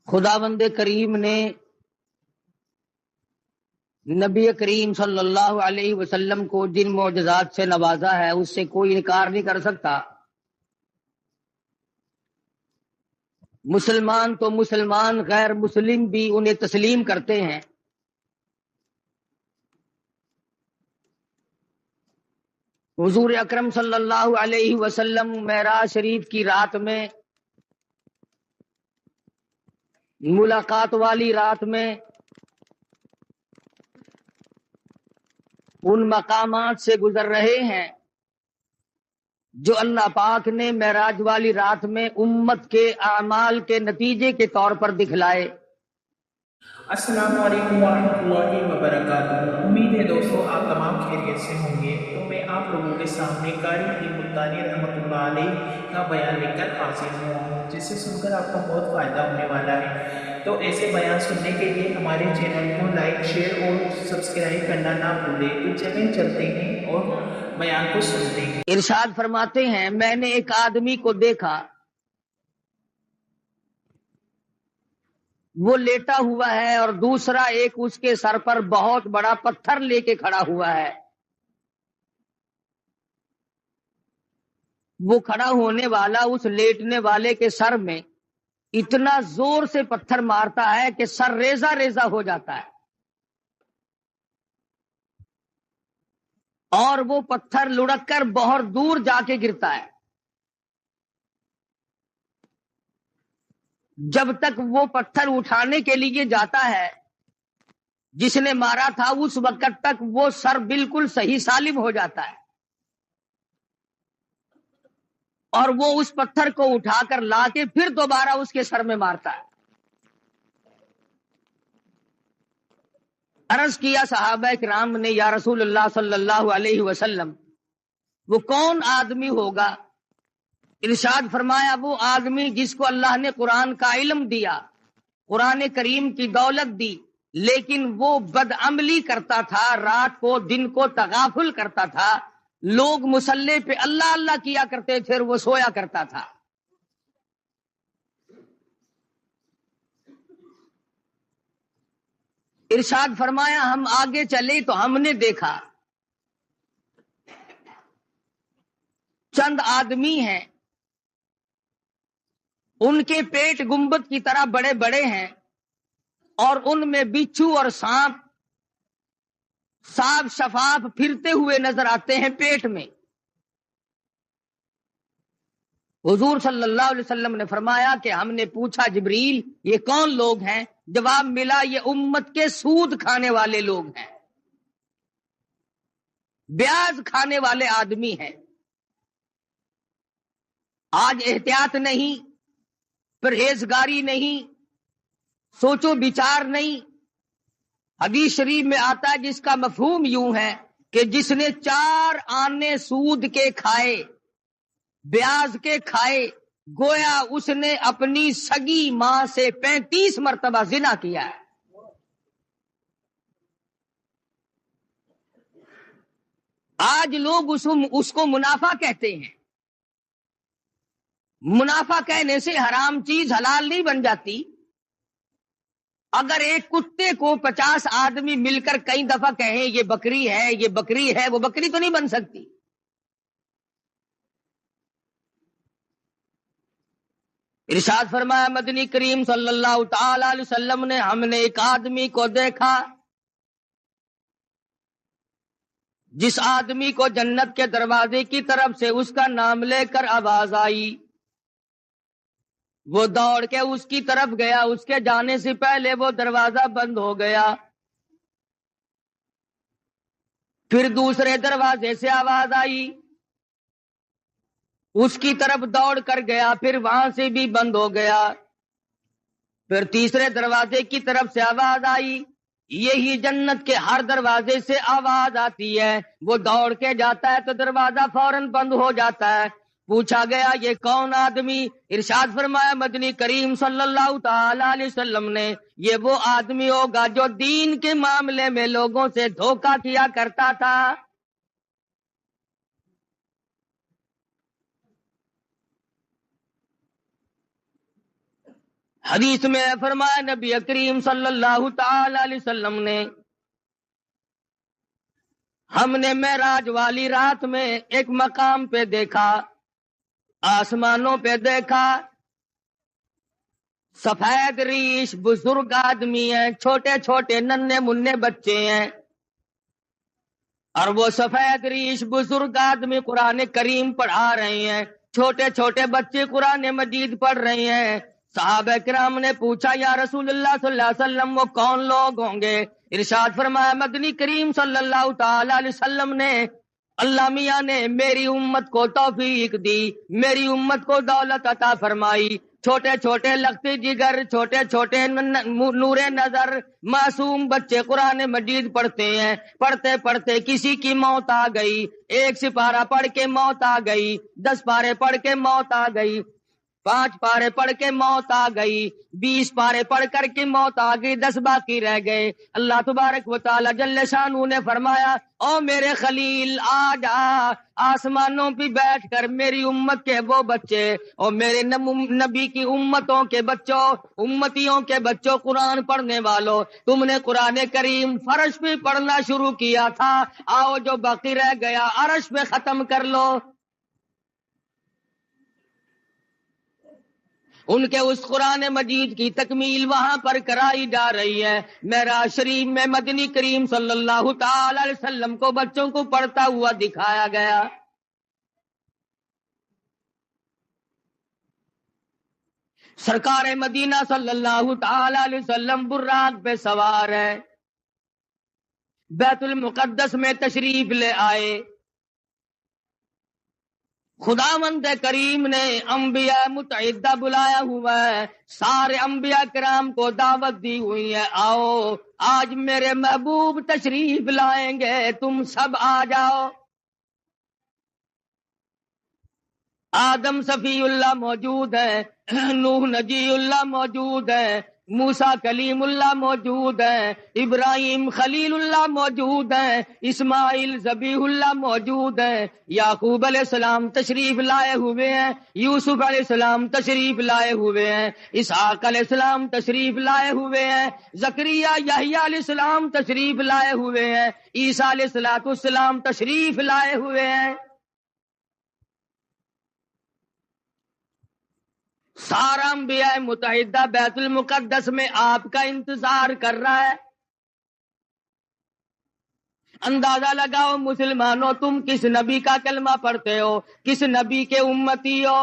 خداوند کریم نے نبی کریم صلی اللہ علیہ وسلم کو جن معجزات سے نوازا ہے اس سے کوئی انکار نہیں کر سکتا۔ مسلمان تو مسلمان، غیر مسلم بھی انہیں تسلیم کرتے ہیں۔ حضور اکرم صلی اللہ علیہ وسلم معراج شریف کی رات میں، ملاقات والی رات میں، ان مقامات سے گزر رہے ہیں جو اللہ پاک نے معراج والی رات میں امت کے اعمال کے نتیجے کے طور پر دکھلائے۔ السلام علیکم ورحمۃ اللہ وبرکاتہ۔ امید ہے دوستو آپ تمام خیریت سے ہوں گے۔ تو میں آپ لوگوں کے سامنے قاری حکیم ملتانی رحمۃ اللہ علیہ کا بیان لے کر حاضر ہوا ہوں، جسے سن کر آپ کو بہت فائدہ ہونے والا ہے۔ تو ایسے بیان سننے کے لیے ہمارے چینل کو لائک، شیئر اور سبسکرائب کرنا نہ بھولیں۔ تو چلیں چلتے ہیں اور بیان کو سنتے ہیں۔ ارشاد فرماتے ہیں، میں نے ایک آدمی کو دیکھا، وہ لیٹا ہوا ہے اور دوسرا ایک اس کے سر پر بہت بڑا پتھر لے کے کھڑا ہوا ہے۔ وہ کھڑا ہونے والا اس لیٹنے والے کے سر میں اتنا زور سے پتھر مارتا ہے کہ سر ریزہ ریزہ ہو جاتا ہے، اور وہ پتھر لڑک کر بہت دور جا کے گرتا ہے۔ جب تک وہ پتھر اٹھانے کے لیے جاتا ہے جس نے مارا تھا، اس وقت تک وہ سر بالکل صحیح سالم ہو جاتا ہے، اور وہ اس پتھر کو اٹھا کر لا کے پھر دوبارہ اس کے سر میں مارتا ہے۔ عرض کیا صحابہ کرام نے، یا رسول اللہ صلی اللہ علیہ وسلم، وہ کون آدمی ہوگا؟ ارشاد فرمایا، وہ آدمی جس کو اللہ نے قرآن کا علم دیا، قرآن کریم کی دولت دی، لیکن وہ بد عملی کرتا تھا، رات کو دن کو تغافل کرتا تھا، لوگ مصلی پہ اللہ اللہ کیا کرتے پھر وہ سویا کرتا تھا۔ ارشاد فرمایا، ہم آگے چلے تو ہم نے دیکھا چند آدمی ہیں، ان کے پیٹ گنبد کی طرح بڑے بڑے ہیں، اور ان میں بچھو اور سانپ صاف شفاف پھرتے ہوئے نظر آتے ہیں پیٹ میں۔ حضور صلی اللہ علیہ وسلم نے فرمایا کہ ہم نے پوچھا، جبریل یہ کون لوگ ہیں؟ جواب ملا، یہ امت کے سود کھانے والے لوگ ہیں، بیاج کھانے والے آدمی ہیں۔ آج احتیاط نہیں، پرہیزگاری نہیں، سوچو بچار نہیں۔ حدیث شریف میں آتا ہے جس کا مفہوم یوں ہے کہ جس نے 4 آنے سود کے کھائے، بیاج کے کھائے، گویا اس نے اپنی سگی ماں سے 35 مرتبہ زنا کیا ہے۔ آج لوگ اس کو منافع کہتے ہیں۔ منافع کہنے سے حرام چیز حلال نہیں بن جاتی۔ اگر ایک کتے کو 50 آدمی مل کر کئی دفعہ کہیں یہ بکری ہے، یہ بکری ہے، وہ بکری تو نہیں بن سکتی۔ ارشاد فرمایا مدنی کریم صلی اللہ تعالی علیہ وسلم نے، ہم نے ایک آدمی کو دیکھا جس آدمی کو جنت کے دروازے کی طرف سے اس کا نام لے کر آواز آئی، وہ دوڑ کے اس کی طرف گیا، اس کے جانے سے پہلے وہ دروازہ بند ہو گیا۔ پھر دوسرے دروازے سے آواز آئی، اس کی طرف دوڑ کر گیا، پھر وہاں سے بھی بند ہو گیا۔ پھر تیسرے دروازے کی طرف سے آواز آئی، یہی جنت کے ہر دروازے سے آواز آتی ہے، وہ دوڑ کے جاتا ہے تو دروازہ فوراً بند ہو جاتا ہے۔ پوچھا گیا یہ کون آدمی؟ ارشاد فرمایا مدنی کریم صلی اللہ تعالی علیہ وسلم نے، یہ وہ آدمی ہوگا جو دین کے معاملے میں لوگوں سے دھوکہ کیا کرتا تھا۔ حدیث میں فرمایا نبی کریم صلی اللہ تعالی علیہ وسلم نے، ہم نے معراج والی رات میں ایک مقام پہ دیکھا، آسمانوں پہ دیکھا، سفید ریش بزرگ آدمی ہیں، چھوٹے چھوٹے ننھے منھے بچے ہیں، اور وہ سفید ریش بزرگ آدمی قرآن کریم پڑھا رہے ہیں، چھوٹے چھوٹے بچے قرآن مجید پڑھ رہے ہیں۔ صحابہ کرام نے پوچھا یا رسول اللہ صلی اللہ علیہ وسلم وہ کون لوگ ہوں گے؟ ارشاد فرمایا مدنی کریم صلی اللہ تعالی علیہ وسلم نے، اللہ میاں نے میری امت کو توفیق دی، میری امت کو دولت عطا فرمائی، چھوٹے چھوٹے لختی جگر، چھوٹے چھوٹے نور نظر معصوم بچے قرآن مجید پڑھتے ہیں، پڑھتے پڑھتے کسی کی موت آ گئی، ایک سپارہ پڑھ کے موت آ گئی، 10 پارے پڑھ کے موت آ گئی، 5 پارے پڑھ کے موت آ گئی، 20 پارے پڑھ کر کے موت آ گئی، 10 باقی رہ گئے۔ اللہ تبارک و تعالی جل شانہ نے فرمایا او میرے خلیل آ جا، آسمانوں پہ بیٹھ کر میری امت کے وہ بچے اور میرے نبی کی امتوں کے بچوں، امتیوں کے بچوں، قرآن پڑھنے والوں، تم نے قرآن کریم فرش پہ پڑھنا شروع کیا تھا، آؤ جو باقی رہ گیا عرش پہ ختم کر لو۔ ان کے اس قرآن مجید کی تکمیل وہاں پر کرائی جا رہی ہے۔ معراج شریف میں مدنی کریم صلی اللہ تعالی علیہ وسلم کو بچوں کو پڑھتا ہوا دکھایا گیا۔ سرکار مدینہ صلی اللہ تعالی علیہ وسلم براق پہ سوار ہے، بیت المقدس میں تشریف لے آئے۔ خداوند کریم نے انبیاء متعدہ بلایا ہوا ہے، سارے انبیاء کرام کو دعوت دی ہوئی ہے، آؤ آج میرے محبوب تشریف لائیں گے، تم سب آ جاؤ۔ آدم صفی اللہ موجود ہے، نوح نجی اللہ موجود ہے، موسیٰ کلیم اللہ موجود ہے، ابراہیم خلیل اللہ موجود ہے، اسماعیل ذبیح اللہ موجود ہے، یعقوب علیہ السلام تشریف لائے ہوئے ہیں، یوسف علیہ السلام تشریف لائے ہوئے ہیں، اسحاق علیہ السلام تشریف لائے ہوئے ہیں، زکریا یحییٰ علیہ السلام تشریف لائے ہوئے ہیں، عیسیٰ علیہ السلام تشریف لائے ہوئے ہیں۔ سارا انبیاء متحدہ بیت المقدس میں آپ کا انتظار کر رہا ہے۔ اندازہ لگاؤ مسلمانوں، تم کس نبی کا کلمہ پڑھتے ہو، کس نبی کے امتی ہو،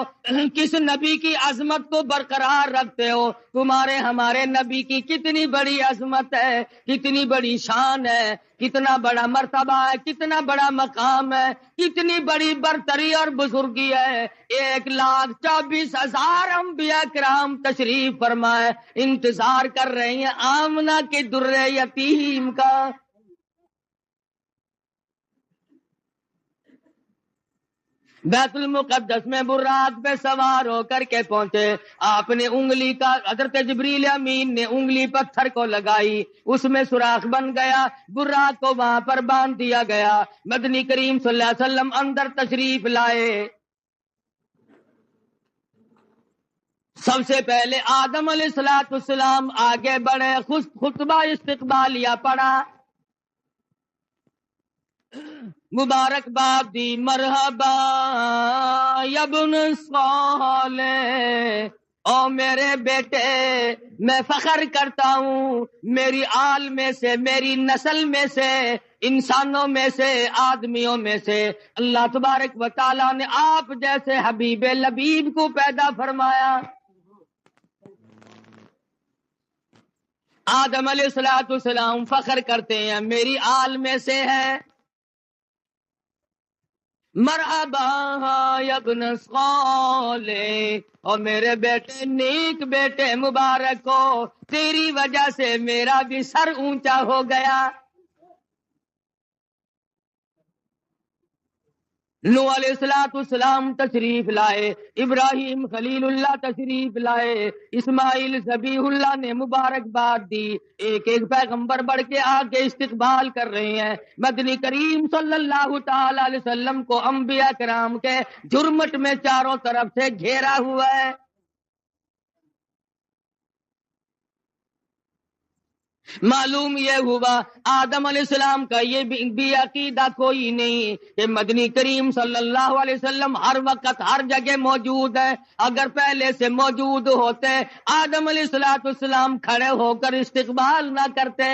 کس نبی کی عظمت کو برقرار رکھتے ہو؟ تمہارے ہمارے نبی کی کتنی بڑی عظمت ہے، کتنی بڑی شان ہے، کتنا بڑا مرتبہ ہے، کتنا بڑا مقام ہے، کتنی بڑی برتری اور بزرگی ہے۔ 1,24,000 انبیاء کرام تشریف فرمائے انتظار کر رہے ہیں آمنہ کے در یتیم کا۔ بیت المقدس میں براق پہ سوار ہو کر کے پہنچے، آپ نے انگلی کا، حضرت جبریل امین نے انگلی پتھر کو لگائی، اس میں سوراخ بن گیا، براق کو وہاں پر باندھ دیا گیا۔ مدنی کریم صلی اللہ علیہ وسلم اندر تشریف لائے۔ سب سے پہلے آدم علیہ السلام آگے بڑھے، خطبہ استقبالیہ پڑھا، مبارکباد دی، مرحبا یا ابن صالح، او میرے بیٹے میں فخر کرتا ہوں، میری آل میں سے، میری نسل میں سے، انسانوں میں سے، آدمیوں میں سے اللہ تبارک و تعالیٰ نے آپ جیسے حبیب لبیب کو پیدا فرمایا۔ آدم علیہ السلام فخر کرتے ہیں میری آل میں سے ہے، مرحبا یا ابن صالح، اور میرے بیٹے نیک بیٹے مبارک ہو، تیری وجہ سے میرا بھی سر اونچا ہو گیا۔ نوح علیہ السلام تشریف لائے، ابراہیم خلیل اللہ تشریف لائے، اسماعیل ذبیح اللہ نے مبارکباد دی، ایک ایک پیغمبر بڑھ کے آگے استقبال کر رہے ہیں۔ مدنی کریم صلی اللہ تعالی علیہ وسلم کو انبیاء کرام کے جرمٹ میں چاروں طرف سے گھیرا ہوا ہے۔ معلوم یہ ہوا آدم علیہ السلام کا یہ بھی عقیدہ کوئی نہیں کہ مدنی کریم صلی اللہ علیہ وسلم ہر وقت ہر جگہ موجود ہے. اگر پہلے سے موجود ہوتے آدم علیہ السلام کھڑے ہو کر استقبال نہ کرتے.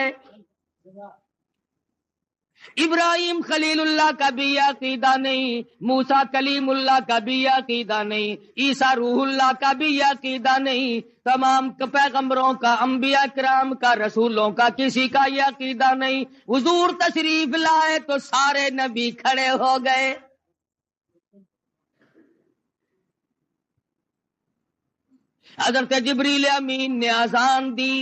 ابراہیم خلیل اللہ کا بھی عقیدہ نہیں، موسیٰ کلیم اللہ کا بھی عقیدہ نہیں، عیسیٰ روح اللہ کا بھی عقیدہ نہیں، تمام پیغمبروں کا، انبیاء کرام کا، رسولوں کا کسی کا یہ عقیدہ نہیں. حضور تشریف لائے تو سارے نبی کھڑے ہو گئے. حضرت جبریل امین نے اذان دی،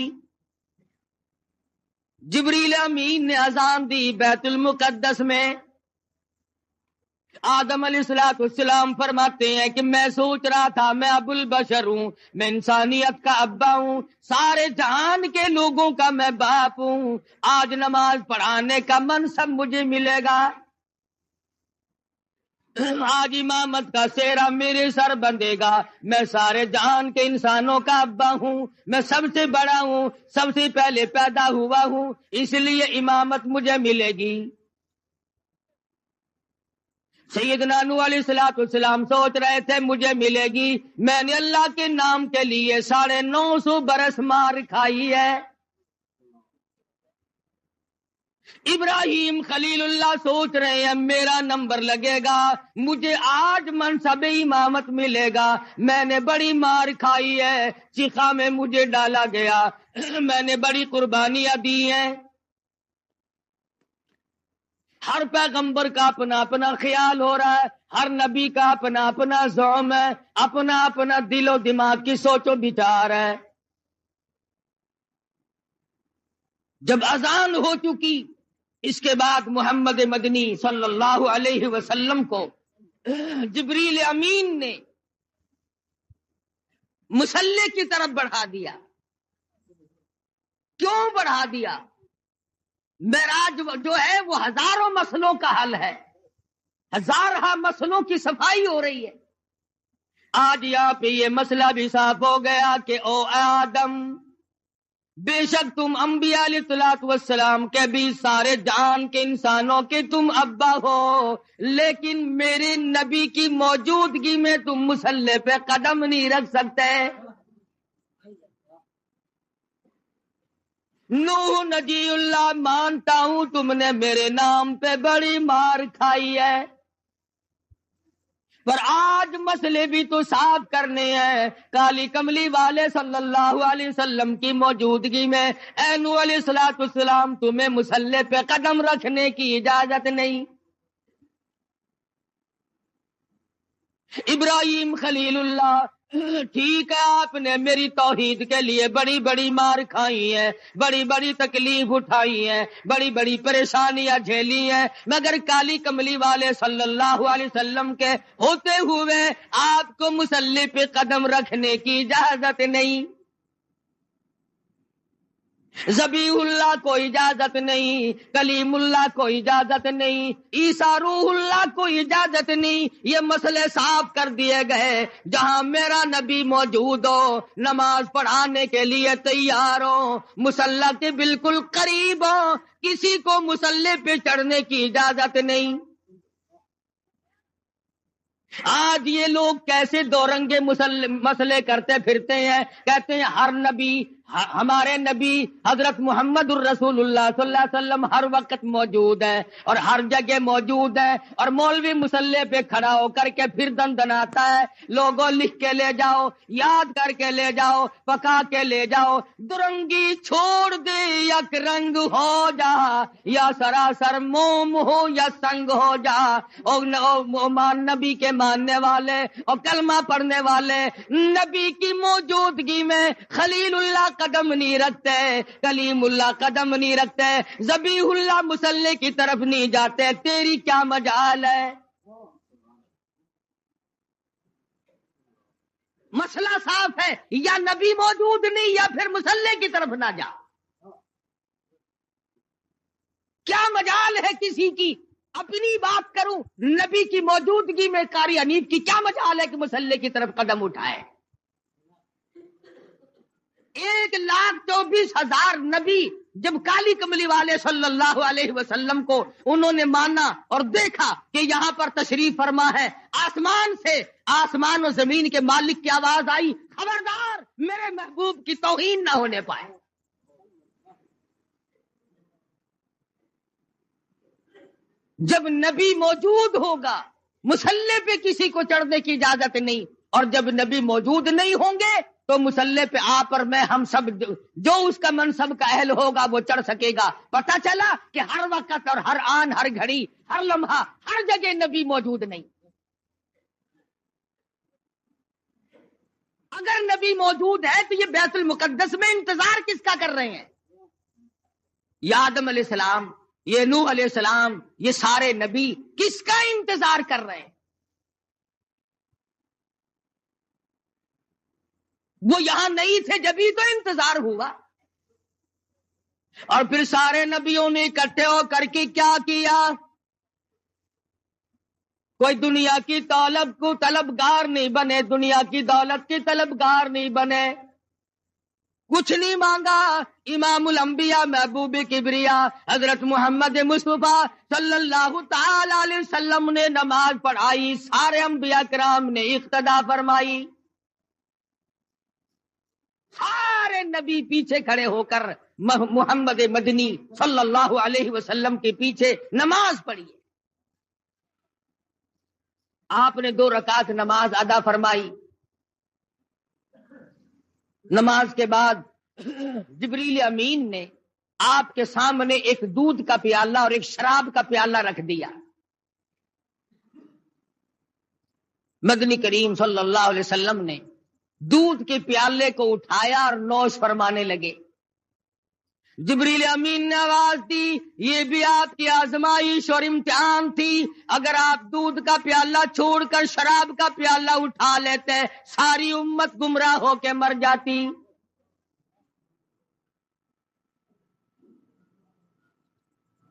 جبریل امین نے اذان دی بیت المقدس میں. آدم علیہ السلام فرماتے ہیں کہ میں سوچ رہا تھا میں ابو البشر ہوں، میں انسانیت کا ابا ہوں، سارے جہان کے لوگوں کا میں باپ ہوں. آج نماز پڑھانے کا منصب مجھے ملے گا، آج امامت کا سہرا میرے سر بندھے گا. میں سارے جہان کے انسانوں کا ابا ہوں، میں سب سے بڑا ہوں، سب سے پہلے پیدا ہوا ہوں، اس لیے امامت مجھے ملے گی. سیدنا نوح علیہ السلام سوچ رہے تھے مجھے ملے گی، میں نے اللہ کے نام کے لیے 950 برس مار کھائی ہے. ابراہیم خلیل اللہ سوچ رہے ہیں میرا نمبر لگے گا، مجھے آج منصب امامت ملے گا، میں نے بڑی مار کھائی ہے، چیخا میں مجھے ڈالا گیا، میں نے بڑی قربانیاں دی ہیں. ہر پیغمبر کا اپنا اپنا خیال ہو رہا ہے، ہر نبی کا اپنا اپنا زعم ہے، اپنا اپنا دل و دماغ کی سوچ و بچار ہے. جب اذان ہو چکی اس کے بعد محمد مدنی صلی اللہ علیہ وسلم کو جبریل امین نے مصلی کی طرف بڑھا دیا. کیوں بڑھا دیا؟ معراج جو ہے وہ ہزاروں مسئلوں کا حل ہے، ہزارہ مسئلوں کی صفائی ہو رہی ہے. آج یہاں پہ یہ مسئلہ بھی صاف ہو گیا کہ او آدم، بے شک تم انبیاء علیہ السلام کے بھی سارے جہان کے انسانوں کے تم ابا ہو، لیکن میرے نبی کی موجودگی میں تم مصلی پہ قدم نہیں رکھ سکتے. نوح نجی اللہ مانتا ہوں تم نے میرے نام پہ بڑی مار کھائی ہے، پر آج مسئلے بھی تو صاف کرنے ہیں. کالی کملی والے صلی اللہ علیہ وسلم کی موجودگی میں اے نوح علیہ السلام تمہیں مصلی پہ قدم رکھنے کی اجازت نہیں. ابراہیم خلیل اللہ، ٹھیک ہے آپ نے میری توحید کے لیے بڑی بڑی مار کھائی ہیں، بڑی بڑی تکلیف اٹھائی ہیں، بڑی بڑی پریشانیاں جھیلی ہیں، مگر کالی کملی والے صلی اللہ علیہ وسلم کے ہوتے ہوئے آپ کو مصلی پہ قدم رکھنے کی اجازت نہیں. ذبیح اللہ کو اجازت نہیں، کلیم اللہ کو اجازت نہیں، عیسیٰ روح اللہ کو اجازت نہیں. یہ مسئلے صاف کر دیے گئے. جہاں میرا نبی موجود ہو، نماز پڑھانے کے لیے تیار ہو، مصلی کے بالکل قریب ہو، کسی کو مصلی پہ چڑھنے کی اجازت نہیں. آج یہ لوگ کیسے دو رنگے مسئلے کرتے پھرتے ہیں، کہتے ہیں ہر نبی، ہمارے نبی حضرت محمد الرسول اللہ صلی اللہ علیہ وسلم ہر وقت موجود ہے اور ہر جگہ موجود ہے، اور مولوی مصلی پہ کھڑا ہو کر کے پھر دندناتا ہے. لوگوں لکھ کے لے جاؤ، یاد کر کے لے جاؤ، پکا کے لے جاؤ. درنگی چھوڑ دے یک رنگ ہو جا، یا سراسر موم ہو یا سنگ ہو جا. نبی کے ماننے والے اور کلمہ پڑھنے والے نبی کی موجودگی میں خلیل اللہ قدم نہیں رکھتے، کلیم اللہ قدم نہیں رکھتے، ذبیح اللہ مصلی کی طرف نہیں جاتے. تیری کیا مجال ہے؟ مسئلہ صاف ہے، یا نبی موجود نہیں یا پھر مصلی کی طرف نہ جا. کیا مجال ہے کسی کی؟ اپنی بات کروں، نبی کی موجودگی میں قاری حنیف کی کیا مجال ہے کہ مصلی کی طرف قدم اٹھائے؟ 1,24,000 نبی جب کالی کملی والے صلی اللہ علیہ وسلم کو انہوں نے مانا اور دیکھا کہ یہاں پر تشریف فرما ہے، آسمان سے، آسمان و زمین کے مالک کی آواز آئی، خبردار میرے محبوب کی توہین نہ ہونے پائے۔ جب نبی موجود ہوگا مسلح پہ کسی کو چڑھنے کی اجازت نہیں، اور جب نبی موجود نہیں ہوں گے تو مسلح پہ آپ اور میں، ہم سب، جو اس کا منصب کا اہل ہوگا وہ چڑھ سکے گا۔ پتہ چلا کہ ہر وقت اور ہر آن، ہر گھڑی، ہر لمحہ، ہر جگہ نبی موجود نہیں۔ اگر نبی موجود ہے تو یہ بیت المقدس میں انتظار کس کا کر رہے ہیں؟ یہ آدم علیہ السلام، یہ نوح علیہ السلام، یہ سارے نبی کس کا انتظار کر رہے ہیں؟ وہ یہاں نہیں تھے جبھی تو انتظار ہوا۔ اور پھر سارے نبیوں نے اکٹھے ہو کر کے کیا کیا؟ کوئی دنیا کی دولت کو طلبگار نہیں بنے، دنیا کی دولت کی طلبگار نہیں بنے، کچھ نہیں مانگا۔ امام الانبیاء، محبوب کبریا، حضرت محمد مصطفیٰ صلی اللہ تعالی علیہ وسلم نے نماز پڑھائی، سارے انبیاء کرام نے اقتدا فرمائی، سارے نبی پیچھے کھڑے ہو کر محمد مدنی صلی اللہ علیہ وسلم کے پیچھے نماز پڑھی۔ آپ نے 2 رکعت نماز ادا فرمائی۔ نماز کے بعد جبریل امین نے آپ کے سامنے ایک دودھ کا پیالہ اور ایک شراب کا پیالہ رکھ دیا۔ مدنی کریم صلی اللہ علیہ وسلم نے دودھ کے پیالے کو اٹھایا اور نوش فرمانے لگے۔ جبریل امین نے آواز دی، یہ بھی آپ کی آزمائش اور امتحان تھی، اگر آپ دودھ کا پیالہ چھوڑ کر شراب کا پیالہ اٹھا لیتے ساری امت گمراہ ہو کے مر جاتی۔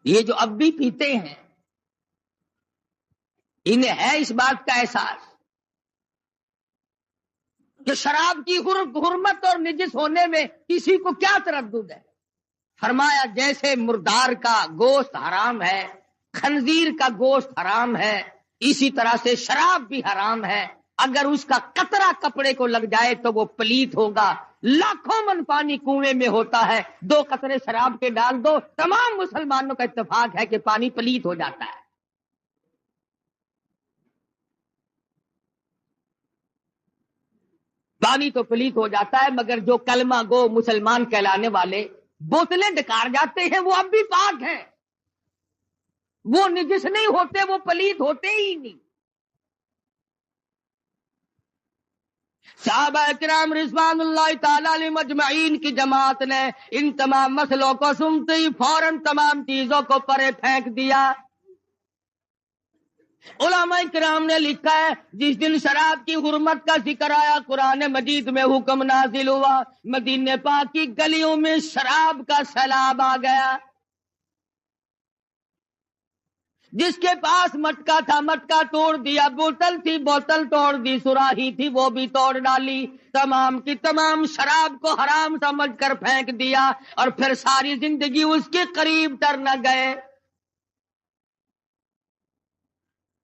یہ جو اب بھی پیتے ہیں انہیں ہے اس بات کا احساس کہ شراب کی حرمت اور نجس ہونے میں کسی کو کیا تردد ہے؟ فرمایا جیسے مردار کا گوشت حرام ہے، خنزیر کا گوشت حرام ہے، اسی طرح سے شراب بھی حرام ہے۔ اگر اس کا قطرہ کپڑے کو لگ جائے تو وہ پلیت ہوگا۔ لاکھوں من پانی کنویں میں ہوتا ہے، 2 قطرے شراب کے ڈال دو، تمام مسلمانوں کا اتفاق ہے کہ پانی پلیت ہو جاتا ہے۔ پانی تو پلیت ہو جاتا ہے، مگر جو کلمہ گو مسلمان کہلانے والے بوتلیں ڈکار جاتے ہیں وہ اب بھی پاک ہیں، وہ نجس نہیں ہوتے، وہ پلیت ہوتے ہی نہیں۔ صحابہ کرام رضوان اللہ تعالی علیہ مجمعین کی جماعت نے ان تمام مسئلوں کو سنتے ہی فوراً تمام چیزوں کو پرے پھینک دیا۔ علماء کرام نے لکھا ہے جس دن شراب کی حرمت کا ذکر آیا قرآن مجید میں حکم نازل ہوا، مدینے پاک کی گلیوں میں شراب کا سیلاب آ گیا۔ جس کے پاس مٹکا تھا مٹکا توڑ دیا، بوتل تھی بوتل توڑ دی، سراہی تھی وہ بھی توڑ ڈالی، تمام کی تمام شراب کو حرام سمجھ کر پھینک دیا، اور پھر ساری زندگی اس کے قریب تر نہ گئے۔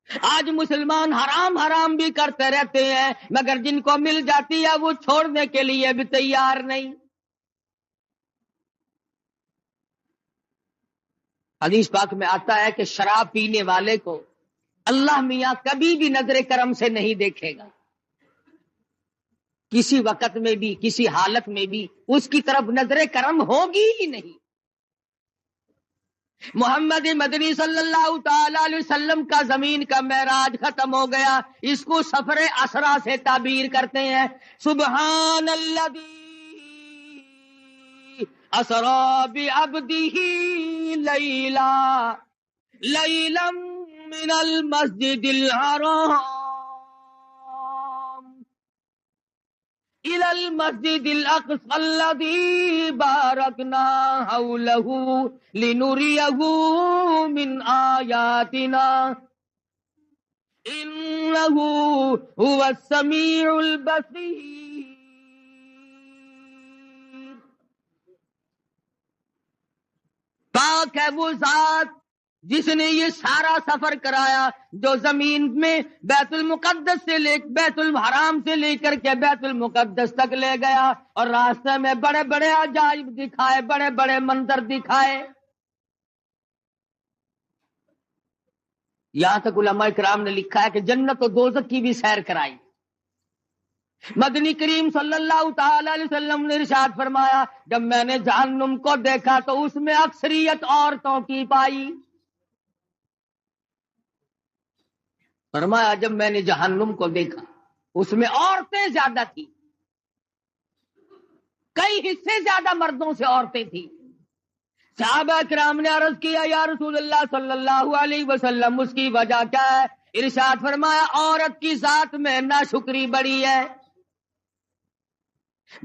آج مسلمان حرام حرام بھی کرتے رہتے ہیں، مگر جن کو مل جاتی ہے وہ چھوڑنے کے لیے بھی تیار نہیں۔ حدیث پاک میں آتا ہے کہ شراب پینے والے کو اللہ میاں کبھی بھی نظر کرم سے نہیں دیکھے گا، کسی وقت میں بھی کسی حالت میں بھی اس کی طرف نظر کرم ہوگی ہی نہیں۔ محمد مدنی صلی اللہ تعالی علیہ وسلم کا زمین کا معراج ختم ہو گیا، اس کو سفر اسرا سے تعبیر کرتے ہیں۔ سبحان الذی اسرا بعبدہ لیلا من المسجد الحرام إلى المسجد الأقصى الذي باركنا حوله لنريه من آياتنا إنه هو السميع البصير۔ پاک ہے وہ ذات جس نے یہ سارا سفر کرایا، جو زمین میں بیت المقدس سے بیت الحرام سے لے کر کے بیت المقدس تک لے گیا، اور راستے میں بڑے بڑے عجائب دکھائے، بڑے بڑے منظر دکھائے۔ یہاں تک علماء کرام نے لکھا ہے کہ جنت و دوزخ کی بھی سیر کرائی۔ مدنی کریم صلی اللہ تعالی علیہ وسلم نے ارشاد فرمایا، جب میں نے جہنم کو دیکھا تو اس میں اکثریت عورتوں کی پائی۔ فرمایا جب میں نے جہنم کو دیکھا اس میں عورتیں زیادہ تھی، کئی حصے زیادہ مردوں سے عورتیں تھیں۔ صحابہ کرام نے عرض کیا یا رسول اللہ صلی اللہ علیہ وسلم اس کی وجہ کیا ہے؟ ارشاد فرمایا عورت کی ذات میں ناشکری بڑی ہے،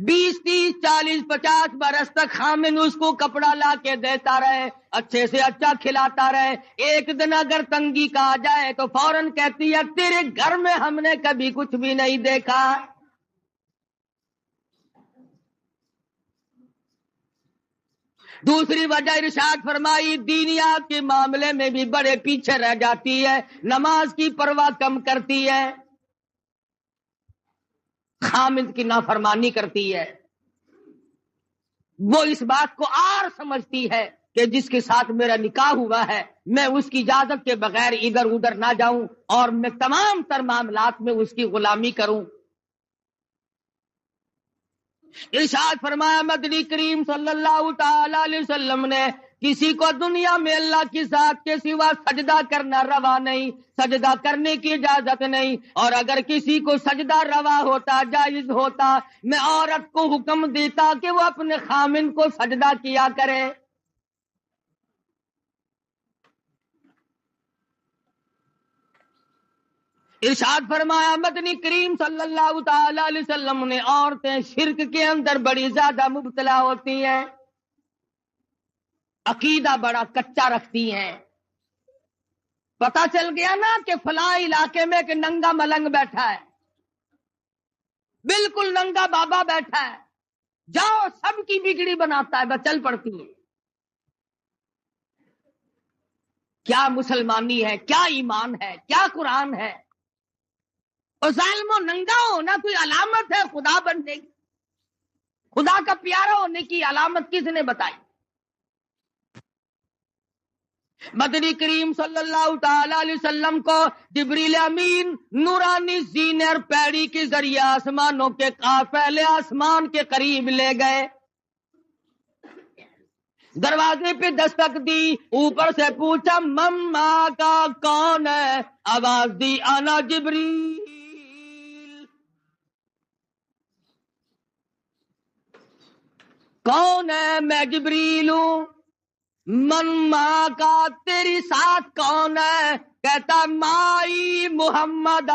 20 30 40 50 برس تک خامن اس کو کپڑا لا کے دیتا رہے، اچھے سے اچھا کھلاتا رہے، ایک دن اگر تنگی کا آ جائے تو فوراً کہتی ہے تیرے گھر میں ہم نے کبھی کچھ بھی نہیں دیکھا۔ دوسری وجہ ارشاد فرمائی دینیات کے معاملے میں بھی بڑے پیچھے رہ جاتی ہے، نماز کی پرواہ کم کرتی ہے، خامد کی نافرمانی کرتی ہے۔ وہ اس بات کو اور سمجھتی ہے کہ جس کے ساتھ میرا نکاح ہوا ہے میں اس کی اجازت کے بغیر ادھر ادھر نہ جاؤں اور میں تمام تر معاملات میں اس کی غلامی کروں۔ ارشاد فرمایا مدنی کریم صلی اللہ تعالی علیہ وسلم نے کسی کو دنیا میں اللہ کی ذات کے سوا سجدہ کرنا روا نہیں، سجدہ کرنے کی اجازت نہیں، اور اگر کسی کو سجدہ روا ہوتا جائز ہوتا میں عورت کو حکم دیتا کہ وہ اپنے خامن کو سجدہ کیا کرے۔ ارشاد فرمایا مدنی کریم صلی اللہ تعالی علیہ وسلم نے عورتیں شرک کے اندر بڑی زیادہ مبتلا ہوتی ہیں، عقیدہ بڑا کچا رکھتی ہیں۔ پتہ چل گیا نا کہ فلاں علاقے میں ایک ننگا ملنگ بیٹھا ہے، بالکل ننگا بابا بیٹھا ہے، جاؤ سب کی بگڑی بناتا ہے، بس چل پڑتی ہے۔ کیا مسلمانی ہے، کیا ایمان ہے، کیا قرآن ہے؟ اور ظالم و ننگا ہونا کوئی علامت ہے خدا بننے کی؟ خدا کا پیارا ہونے کی علامت کس نے بتائی؟ مدنی کریم صلی اللہ تعالی علیہ وسلم کو جبریل امین نورانی زینر پیڑی کے ذریعے آسمانوں کے پہلے آسمان کے قریب لے گئے، دروازے پہ دستک دی، اوپر سے پوچھا مما کا کون ہے؟ آواز دی انا جبریل۔ کون ہے؟ میں جبریل ہوں۔ من ماں کا تیری ساتھ کون ہے؟ کہتا مائی محمد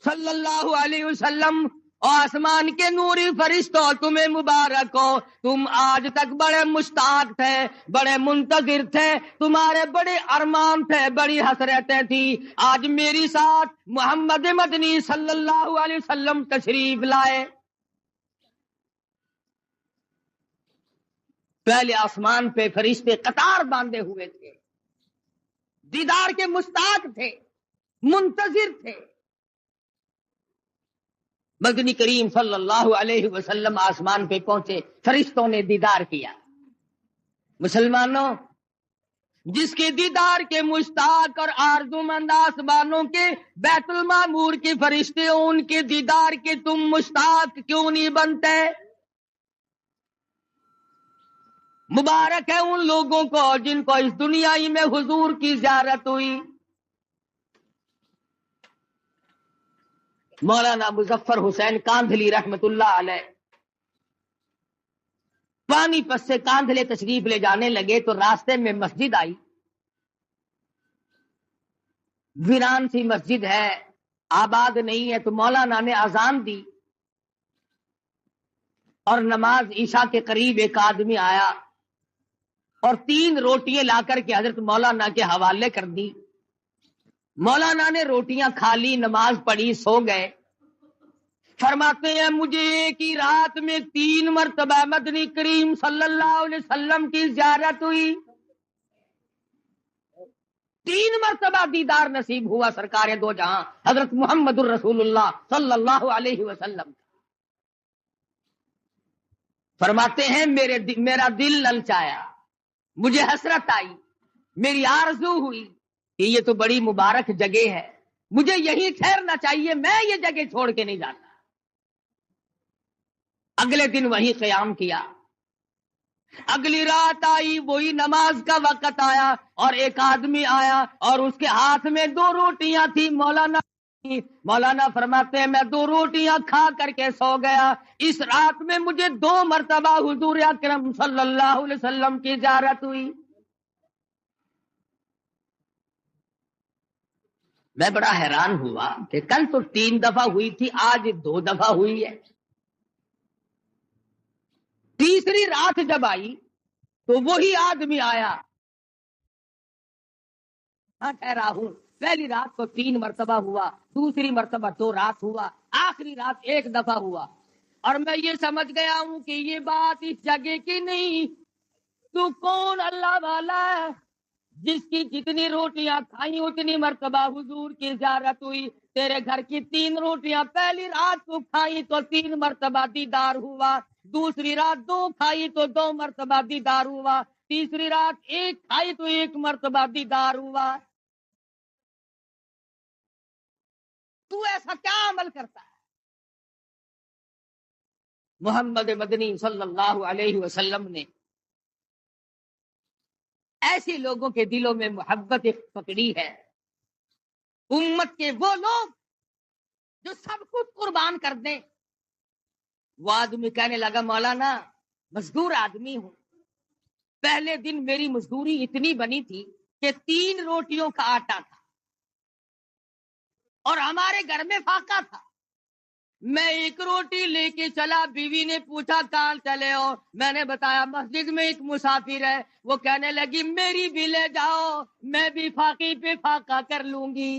صلی اللہ علیہ وسلم۔ آسمان کے نوری فرشتوں تمہیں مبارک ہو، تم آج تک بڑے مشتاق تھے، بڑے منتظر تھے، تمہارے بڑے ارمان تھے، بڑی حسرتیں تھی، آج میری ساتھ محمد مدنی صلی اللہ علیہ وسلم تشریف لائے۔ پہلے آسمان پہ فرشتے قطار باندھے ہوئے تھے، دیدار کے مشتاق تھے، منتظر تھے۔ مدنی کریم صلی اللہ علیہ وسلم آسمان پہ پہنچے، فرشتوں نے دیدار کیا۔ مسلمانوں، جس کے دیدار کے مشتاق اور آرزومند آسمانوں کے بیت المعمور کے فرشتے ہوں، ان کے دیدار کے تم مشتاق کیوں نہیں بنتے؟ مبارک ہے ان لوگوں کو جن کو اس دنیا ہی میں حضور کی زیارت ہوئی۔ مولانا مظفر حسین کاندھلی رحمت اللہ علیہ پانی پت سے کاندھلے تشریف لے جانے لگے تو راستے میں مسجد آئی، ویران سی مسجد ہے، آباد نہیں ہے، تو مولانا نے اذان دی اور نماز عشاء کے قریب ایک آدمی آیا اور 3 روٹیاں لا کر کے حضرت مولانا کے حوالے کر دی۔ مولانا نے روٹیاں کھا لی، نماز پڑھی، سو گئے۔ فرماتے ہیں مجھے ایک ہی رات میں 3 مرتبہ مدنی کریم صلی اللہ علیہ وسلم کی زیارت ہوئی، 3 مرتبہ دیدار نصیب ہوا سرکار دو جہاں حضرت محمد الرسول اللہ صلی اللہ علیہ وسلم۔ فرماتے ہیں میرا دل للچایا، مجھے حسرت آئی، میری آرزو ہوئی کہ یہ تو بڑی مبارک جگہ ہے، مجھے یہیں ٹھہرنا چاہیے، میں یہ جگہ چھوڑ کے نہیں جاتا۔ اگلے دن وہیں قیام کیا، اگلی رات آئی، وہی نماز کا وقت آیا اور ایک آدمی آیا اور اس کے ہاتھ میں 2 روٹیاں تھی۔ مولانا فرماتے ہیں میں 2 روٹیاں کھا کر کے سو گیا۔ اس رات میں مجھے 2 مرتبہ حضور اکرم صلی اللہ علیہ وسلم کی زیارت ہوئی۔ میں بڑا حیران ہوا کہ کل تو 3 دفعہ ہوئی تھی، آج 2 دفعہ ہوئی ہے۔ تیسری رات جب آئی تو وہی آدمی آیا، ہاں ٹھہرا ہوں، پہلی رات کو 3 مرتبہ ہوا، دوسری مرتبہ 2 رات ہوا، آخری رات 1 دفعہ ہوا، اور میں یہ سمجھ گیا ہوں کہ یہ بات اس جگہ کی نہیں، تو کون اللہ والا ہے جس کی جتنی روٹیاں کھائیں اتنی مرتبہ حضور کی زیارت ہوئی۔ تیرے گھر کی 3 روٹیاں پہلی رات کو کھائی تو 3 مرتبہ دیدار ہوا، دوسری رات 2 کھائی تو 2 مرتبہ دیدار ہوا، تیسری رات 1 کھائی تو 1 مرتبہ دیدار ہوا۔ تو ایسا کیا عمل کرتا ہے؟ محمد مدنی صلی اللہ علیہ وسلم نے ایسے لوگوں کے دلوں میں محبت پکڑی ہے، امت کے وہ لوگ جو سب کچھ قربان کر دیں۔ وہ آدمی کہنے لگا مولانا مزدور آدمی ہوں، پہلے دن میری مزدوری اتنی بنی تھی کہ 3 روٹیوں کا آٹا تھا اور ہمارے گھر میں فاقہ تھا، میں 1 روٹی لے کے چلا، بیوی نے پوچھا کہاں چلے ہو، میں نے بتایا مسجد میں ایک مسافر ہے، وہ کہنے لگی میری بھی لے جاؤ، میں بھی فاقی پہ فاقہ کر لوں گی۔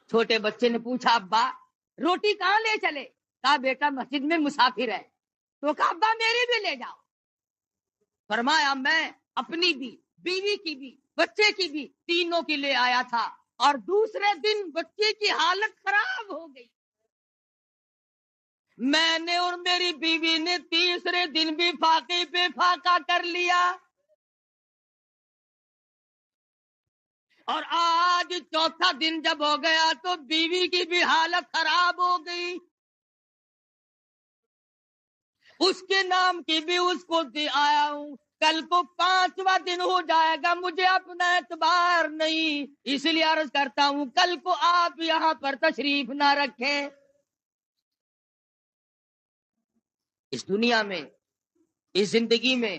چھوٹے بچے نے پوچھا ابا روٹی کہاں لے چلے؟ کہا بیٹا مسجد میں مسافر ہے، تو کہا ابا میری بھی لے جاؤ۔ فرمایا میں اپنی بھی، بیوی کی بھی، بچے کی بھی، تینوں کی لے آیا تھا، اور دوسرے دن بچے کی حالت خراب ہو گئی، میں نے اور میری بیوی نے تیسرے دن بھی فاقے پہ فاقہ کر لیا، اور آج چوتھا دن جب ہو گیا تو بیوی کی بھی حالت خراب ہو گئی، اس کے نام کی بھی اس کو دے آیا ہوں، کل کو 5واں دن ہو جائے گا، مجھے اپنا اعتبار نہیں، اس لیے عرض کرتا ہوں کل کو آپ یہاں پر تشریف نہ رکھیں۔ اس دنیا میں، اس زندگی میں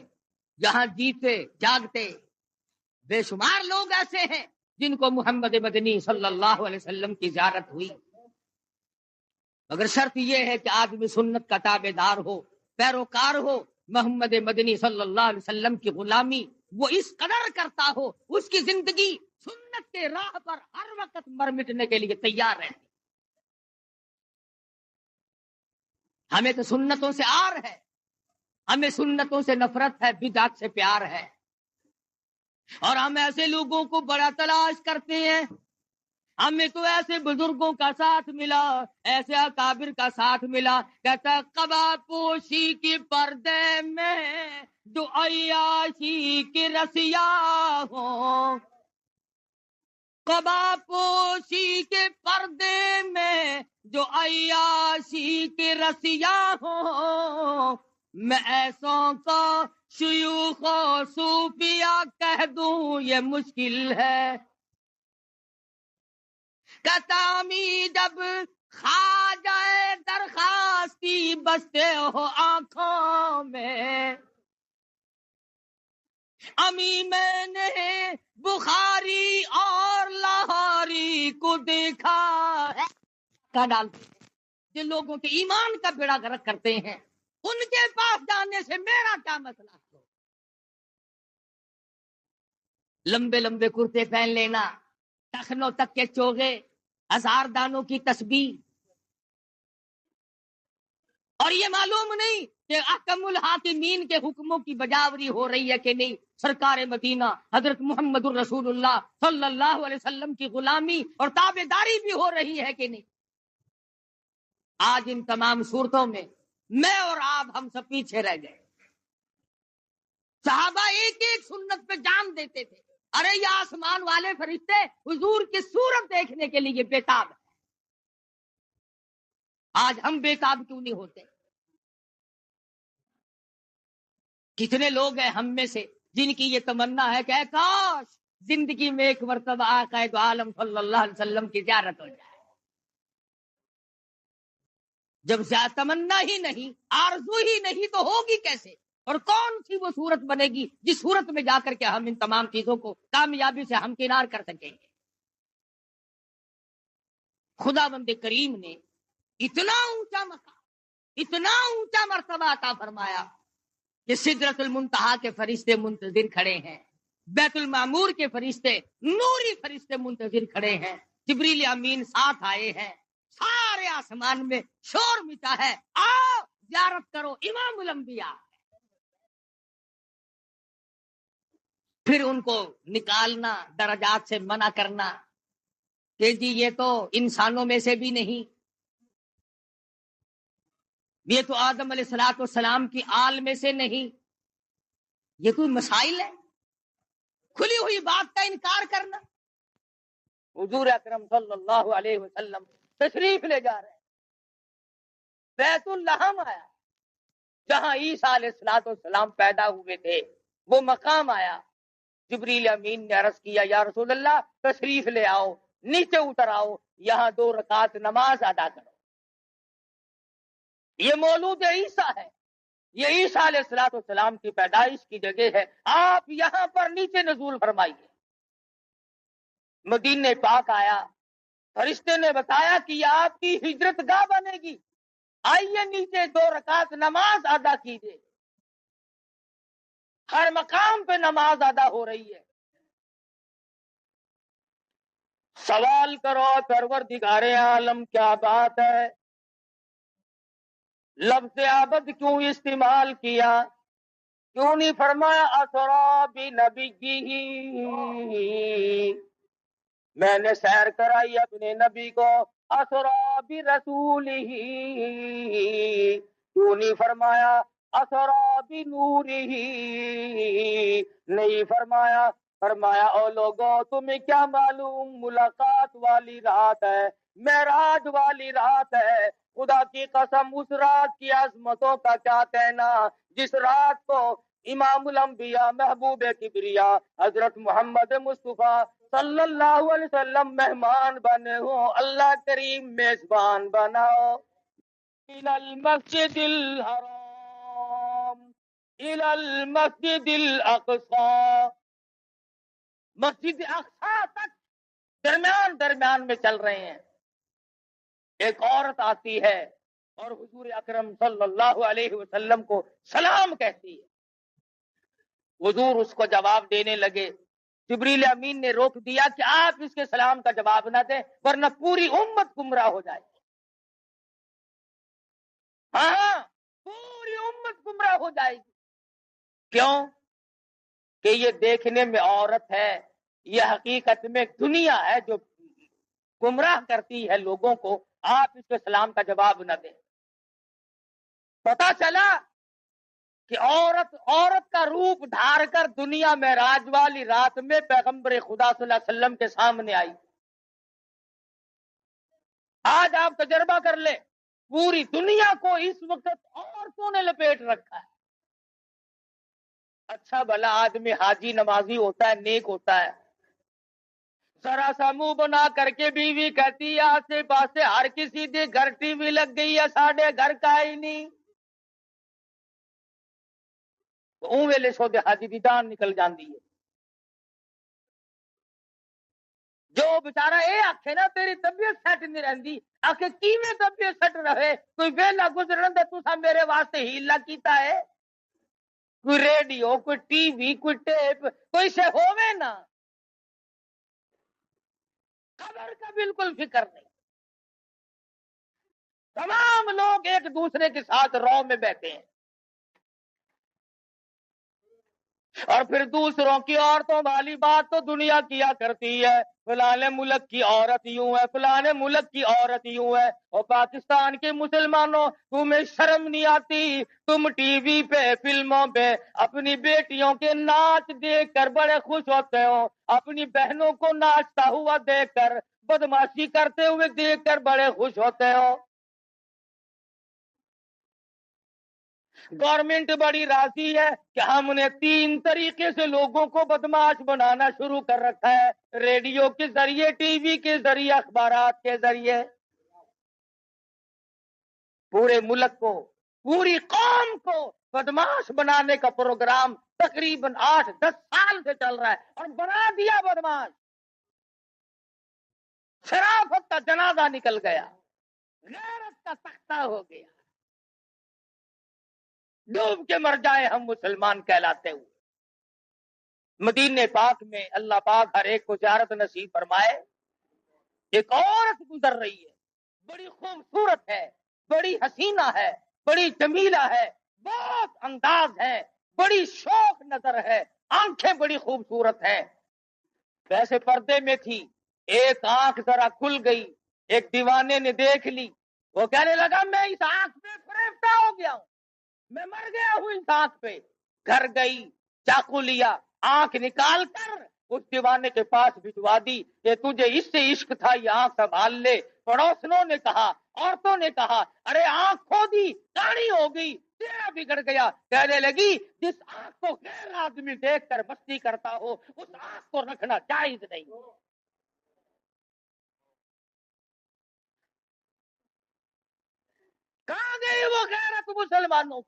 جہاں جیتے جاگتے بے شمار لوگ ایسے ہیں جن کو محمد مدنی صلی اللہ علیہ وسلم کی زیارت ہوئی، مگر شرط یہ ہے کہ آدمی سنت کا تابع دار ہو، پیروکار ہو، محمد مدنی صلی اللہ علیہ وسلم کی غلامی وہ اس قدر کرتا ہو، اس کی زندگی سنت کے راہ پر ہر وقت مر مٹنے کے لیے تیار رہتی۔ ہمیں تو سنتوں سے آر ہے، ہمیں سنتوں سے نفرت ہے، بدعت سے پیار ہے، اور ہم ایسے لوگوں کو بڑا تلاش کرتے ہیں۔ ہمیں تو ایسے بزرگوں کا ساتھ ملا، ایسے اکابر کا ساتھ ملا، کہتا قبا پوشی کی پردے میں جو عیاشی کی رسیا ہوں، قبا پوشی کے پردے میں جو عیاشی کی رسیا ہوں، میں ایسوں کو شیوخ و صوفیہ کہہ دوں یہ مشکل ہے، کتامی جب کھا جائے درخواستی بستے ہو آنکھوں میں، امی میں نے بخاری اور لاہوری کو دیکھا ہے، کا ڈالتے ہیں جن لوگوں کے ایمان کا بیڑا غرق کرتے ہیں، ان کے پاس جانے سے میرا کیا مسئلہ؟ لمبے لمبے کرتے پہن لینا، ٹخنوں تک کے چوغے، 1000 دانوں کی تسبیح، اور یہ معلوم نہیں کہ احکم الحاکمین کے حکموں کی بجاوری ہو رہی ہے کہ نہیں، سرکار مدینہ حضرت محمد الرسول اللہ صلی اللہ علیہ وسلم کی غلامی اور تابعداری بھی ہو رہی ہے کہ نہیں۔ آج ان تمام صورتوں میں میں اور آپ ہم سب پیچھے رہ گئے۔ صحابہ ایک ایک سنت پہ جان دیتے تھے، ارے یہ آسمان والے فرشتے حضور کی صورت دیکھنے کے لیے بےتاب ہے۔ آج ہم بےتاب کیوں نہیں ہوتے؟ کتنے لوگ ہیں ہم میں سے جن کی یہ تمنا ہے کہ اے کاش زندگی میں ایک مرتبہ آقا دو عالم صلی اللہ علیہ وسلم کی زیارت ہو جائے۔ جب تمنا ہی نہیں، آرزو ہی نہیں، تو ہوگی کیسے؟ اور کون سی وہ صورت بنے گی جس صورت میں جا کر کے ہم ان تمام چیزوں کو کامیابی سے ہمکنار کر سکیں گے؟ خدا بند کریم نے اتنا اونچا مقام، اتنا اونچا مرتبہ عطا فرمایا کہ سدرۃ المنتہا کے فرشتے منتظر کھڑے ہیں، بیت المعمور کے فرشتے، نوری فرشتے منتظر کھڑے ہیں، جبریل امین ساتھ آئے ہیں، سارے آسمان میں شور مچا ہے، آؤ زیارت کرو امام الانبیاء۔ پھر ان کو نکالنا، درجات سے منع کرنا کہ جی یہ تو انسانوں میں سے بھی نہیں، یہ تو آدم علیہ الصلوۃ والسلام کی آل میں سے نہیں، یہ کوئی مسائل ہے؟ کھلی ہوئی بات کا انکار کرنا۔ حضور اکرم صلی اللہ علیہ وسلم تشریف لے جا رہے ہیں، بیت اللحم آیا جہاں عیسیٰ علیہ الصلوۃ والسلام پیدا ہوئے تھے، وہ مقام آیا۔ جبریل امین نے عرض کیا یا رسول اللہ تشریف لے آؤ، نیچے اتر آؤ، یہاں 2 رکعت نماز ادا کرو۔ یہ مولود عیسیٰ ہے، یہ عیسیٰ علیہ الصلوۃ والسلام کی پیدائش کی جگہ ہے، آپ یہاں پر نیچے نزول فرمائیے۔ مدینہ پاک آیا، فرشتے نے بتایا کہ یہ آپ کی ہجرت گاہ بنے گی، آئیے نیچے 2 رکعت نماز ادا کیجیے۔ ہر مقام پہ نماز ادا ہو رہی ہے۔ سوال کرو پروردگار عالم کیا بات ہے، لفظ عبد کیوں استعمال کیا؟ کیوں نہیں فرمایا اسرا بنبی، میں نے سیر کرائی اپنے نبی کو، اسرا برسول ہی، کیوں نہیں فرمایا اسرا بنور ہی؟ نہیں فرمایا۔ فرمایا او لوگوں تمہیں کیا معلوم ملاقات والی رات ہے، معراج والی رات ہے، خدا کی قسم اس رات کی عظمتوں کا کیا کہنا، جس رات کو امام الانبیاء محبوب کبریا حضرت محمد مصطفیٰ صلی اللہ علیہ وسلم مہمان بنے ہوں، اللہ کریم میزبان بناؤ۔ الى المسجد الحرام الى المسجد الاقصى، مسجد اقصی تک درمیان میں چل رہے ہیں۔ ایک عورت آتی ہے اور حضور اکرم صلی اللہ علیہ وسلم کو سلام کہتی ہے، حضور اس کو جواب دینے لگے، جبریل امین نے روک دیا کہ آپ اس کے سلام کا جواب نہ دیں ورنہ پوری امت گمراہ ہو جائے گی۔ ہاں پوری امت گمراہ ہو جائے گی۔ کیوں؟ کہ یہ دیکھنے میں عورت ہے، یہ حقیقت میں دنیا ہے جو گمراہ کرتی ہے لوگوں کو، آپ اس کے سلام کا جواب نہ دیں۔ پتا چلا کہ عورت کا روپ دھار کر دنیا میں معراج والی رات میں پیغمبر خدا صلی اللہ علیہ وسلم کے سامنے آئی۔ آج آپ تجربہ کر لیں، پوری دنیا کو اس وقت عورتوں نے لپیٹ رکھا ہے۔ اچھا بھلا آدمی حاجی نمازی ہوتا ہے، نیک ہوتا ہے، ذرا سا منہ بنا کر کے بیوی کہتی ہے آسے پاسے ہر کسی دے گھر ٹی وی لگ گئی ہے، ساڈے گھر کا ہی نہیں، اون ویلے سودے حاجی دی جان نکل جاندی ہے۔ جو بچارا اے آکھے نا تیری طبیعت سیٹ نہیں رہندی، آکھے کیویں طبیعت سیٹ رہے، کوئی ویلا گزرن دے تساں میرے واسطے ہیلا کیتا ہے، کوئی ریڈیو، کوئی ٹی وی، کوئی ٹیپ، کوئی سے ہووے نا۔ خبر کا بالکل فکر نہیں. تمام لوگ ایک دوسرے کے ساتھ رو میں بیٹھے ہیں. اور پھر دوسروں کی عورتوں والی بات تو دنیا کیا کرتی ہے. فلانے ملک کی عورت یوں ہے، فلانے ملک کی عورت یوں ہے. اور پاکستان کے مسلمانوں، تمہیں شرم نہیں آتی؟ تم ٹی وی پہ، فلموں پہ اپنی بیٹیوں کے ناچ دیکھ کر بڑے خوش ہوتے ہو، اپنی بہنوں کو ناچتا ہوا دیکھ کر، بدماشی کرتے ہوئے دیکھ کر بڑے خوش ہوتے ہو. گورنمنٹ بڑی راضی ہے کہ ہم نے 3 طریقے سے لوگوں کو بدماش بنانا شروع کر رکھا ہے: ریڈیو کے ذریعے، ٹی وی کے ذریعے، اخبارات کے ذریعے. پورے ملک کو، پوری قوم کو بدماش بنانے کا پروگرام تقریباً 8-10 سال سے چل رہا ہے، اور بنا دیا بدماش. شرافت کا جنازہ نکل گیا، غیرت کا تختہ ہو گیا. ڈوب کے مر جائے ہم مسلمان کہلاتے ہوئے. مدینے پاک میں اللہ پاک ہر ایک کو زیارت نصیب فرمائے. ایک عورت گزر رہی ہے، بڑی خوبصورت ہے، بڑی حسینہ ہے، بڑی جمیلہ ہے، بہت انداز ہے، بڑی شوق نظر ہے، آنکھیں بڑی خوبصورت ہیں. ویسے پردے میں تھی، ایک آنکھ ذرا کھل گئی، ایک دیوانے نے دیکھ لی. وہ کہنے لگا میں اس آنکھ پہ فریفتہ ہو گیا ہوں، میں مر گیا ہوں اس آنکھ پہ. گھر گئی، چاقو لیا، آنکھ نکال کر اس دیوانے کے پاس بھجوا دی کہ تجھے اس سے عشق تھا، یہ آنکھ سنبھال لے. پڑوسنوں نے کہا، عورتوں نے کہا، ارے آنکھ کھو دی، کاڑی ہو گئی، چہرہ بگڑ گیا. کہنے لگی جس آنکھ کو غیر آدمی دیکھ کر مستی کرتا ہو، اس آنکھ کو رکھنا جائز نہیں. کہاں گئی وہ غیرت مسلمانوں؟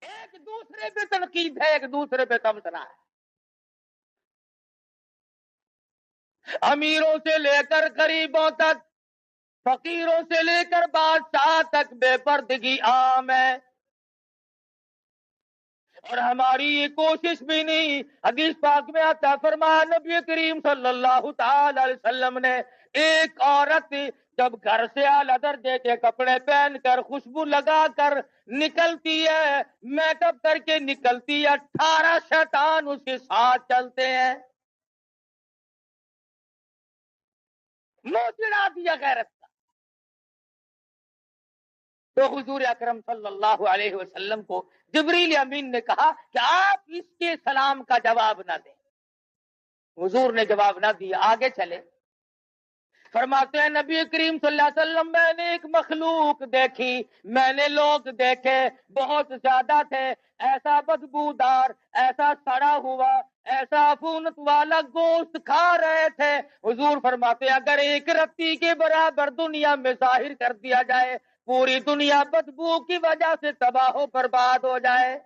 ایک دوسرے پہ تنقید ہے، ایک دوسرے پہ تمسنا ہے. امیروں سے لے کر غریبوں تک، فقیروں سے لے کر بادشاہ تک بے پردگی عام ہے. اور ہماری یہ کوشش بھی نہیں. حدیث پاک میں آتا فرمایا نبی کریم صلی اللہ تعالی علیہ وسلم نے، ایک عورت جب گھر سے اعلیٰ درجے کے کپڑے پہن کر، خوشبو لگا کر نکلتی ہے، میک اپ کر کے نکلتی ہے، 18 شیطان اس کے ساتھ چلتے ہیں. منہ چڑھا دیا غیرت کا. تو حضور اکرم صلی اللہ علیہ وسلم کو جبریل امین نے کہا کہ آپ اس کے سلام کا جواب نہ دیں. حضور نے جواب نہ دیا، آگے چلے. فرماتے ہیں نبی کریم صلی اللہ علیہ وسلم میں نے ایک مخلوق دیکھی، میں نے لوگ دیکھے، بہت زیادہ تھے، ایسا بدبودار، ایسا سڑا ہوا، ایسا عفونت والا گوشت کھا رہے تھے. حضور فرماتے ہیں اگر ایک رتی کے برابر دنیا میں ظاہر کر دیا جائے، پوری دنیا بدبو کی وجہ سے تباہ و برباد ہو جائے.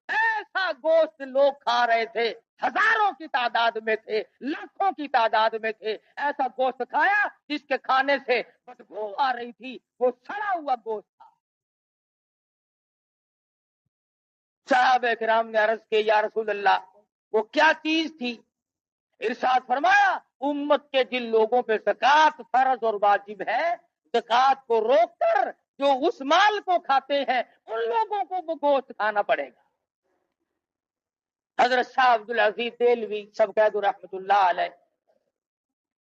ایسا گوشت لوگ کھا رہے تھے، ہزاروں کی تعداد میں تھے، لاکھوں کی تعداد میں تھے. ایسا گوشت کھایا جس کے کھانے سے بدبو آ رہی تھی، وہ سڑا ہوا گوشت تھا. صحابہ کرام نے عرض کی یا رسول اللہ وہ کیا چیز تھی؟ ارشاد فرمایا امت کے جن لوگوں پہ زکات فرض اور واجب ہے، زکات کو روک کر جو اس مال کو کھاتے ہیں، ان لوگوں کو وہ گوشت کھانا پڑے گا. حضرت شاہ عبد العزیز دہلوی سب قید رحمت اللہ علیہ،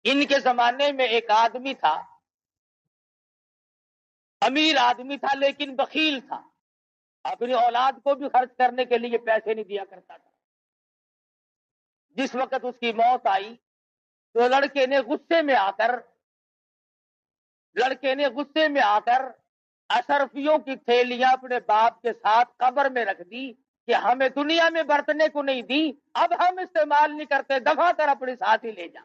ان کے زمانے میں ایک آدمی تھا، امیر آدمی تھا لیکن بخیل تھا، اپنی اولاد کو بھی خرچ کرنے کے لیے پیسے نہیں دیا کرتا تھا. جس وقت اس کی موت آئی تو لڑکے نے غصے میں آ کر اشرفیوں کی تھیلیاں اپنے باپ کے ساتھ قبر میں رکھ دی کہ ہمیں دنیا میں برتنے کو نہیں دی، اب ہم استعمال نہیں کرتے، دفع کر اپنے ساتھ ہی لے جا.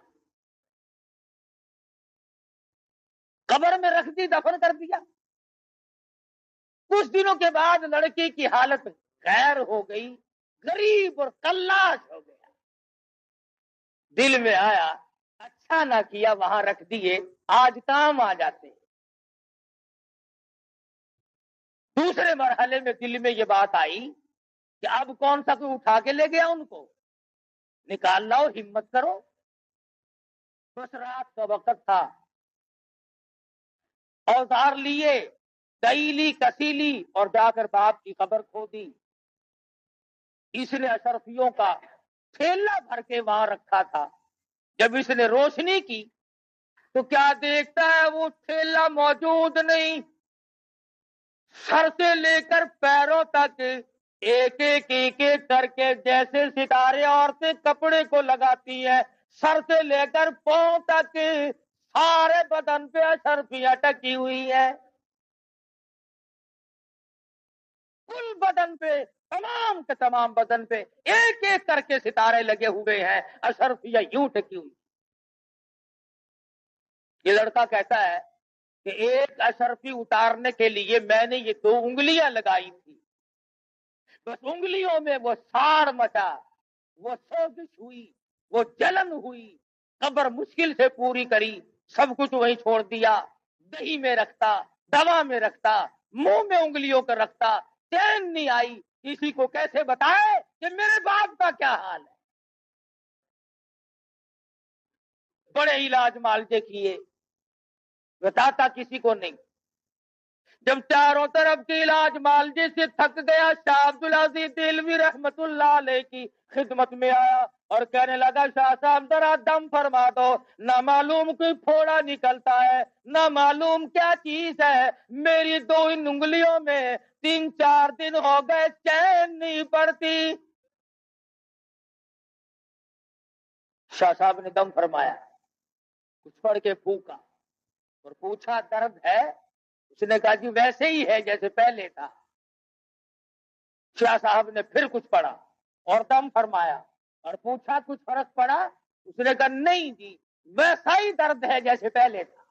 قبر میں رکھ دی، دفن کر دیا. کچھ دنوں کے بعد لڑکی کی حالت غیر ہو گئی، غریب اور کلاش ہو گیا. دل میں آیا اچھا نہ کیا وہاں رکھ دیے، آج کام آ جاتے. دوسرے مرحلے میں دل میں یہ بات آئی کہ اب کون سا کوئی اٹھا کے لے گیا ان کو؟ نکال لاؤ، ہمت کرو. بس رات کا وقت تھا، اوزار لیے، دئی لی، کسی لی، اور جا کر باپ کی قبر کھو دی. اس نے اشرفیوں کا تھیلا بھر کے وہاں رکھا تھا. جب اس نے روشنی کی تو کیا دیکھتا ہے؟ وہ تھیلا موجود نہیں. سر سے لے کر پیروں تک ایک ایک ایک ایک کر کے جیسے ستارے عورتیں کپڑے کو لگاتی ہیں، سر سے لے کر پاؤں تک سارے بدن پہ اشرفیاں ٹکی ہوئی ہیں. کل بدن پہ، تمام کے تمام بدن پہ ایک ایک کر کے ستارے لگے ہوئے ہیں، اشرفیاں یوں ٹکی ہوئی. یہ لڑکا کہتا ہے کہ ایک اشرفی اتارنے کے لیے میں نے یہ 2 انگلیاں لگائی تھی، بس انگلیوں میں وہ ساڑ مچا، وہ سوزش ہوئی، وہ جلن ہوئی. قبر مشکل سے پوری کری، سب کچھ وہیں چھوڑ دیا. دہی میں رکھتا، دوا میں رکھتا، منہ میں انگلیوں کر رکھتا، چین نہیں آئی. کسی کو کیسے بتائے کہ میرے باپ کا کیا حال ہے؟ بڑے علاج معالجے کیے، بتاتا کسی کو نہیں. جب چاروں طرف کے علاج معالجے سے تھک گیا، شاہ عبد العزیز دہلوی رحمت اللہ علیہ کی خدمت میں آیا اور کہنے لگا شاہ صاحب ذرا دم فرما دو، نہ معلوم کوئی پھوڑا نکلتا ہے، نہ معلوم کیا چیز ہے، میری 2 انگلیوں میں 3-4 دن ہو گئے چین نہیں پڑتی. شاہ صاحب نے دم فرمایا، کچھ پڑھ کے پھونکا اور پوچھا درد ہے؟ اس نے کہا جی ویسے ہی ہے جیسے پہلے تھا. شاہ صاحب نے پھر کچھ پڑھا اور دم فرمایا اور پوچھا کچھ فرق پڑا؟ اس نے کہا نہیں جی ویسا ہی درد ہے جیسے پہلے تھا.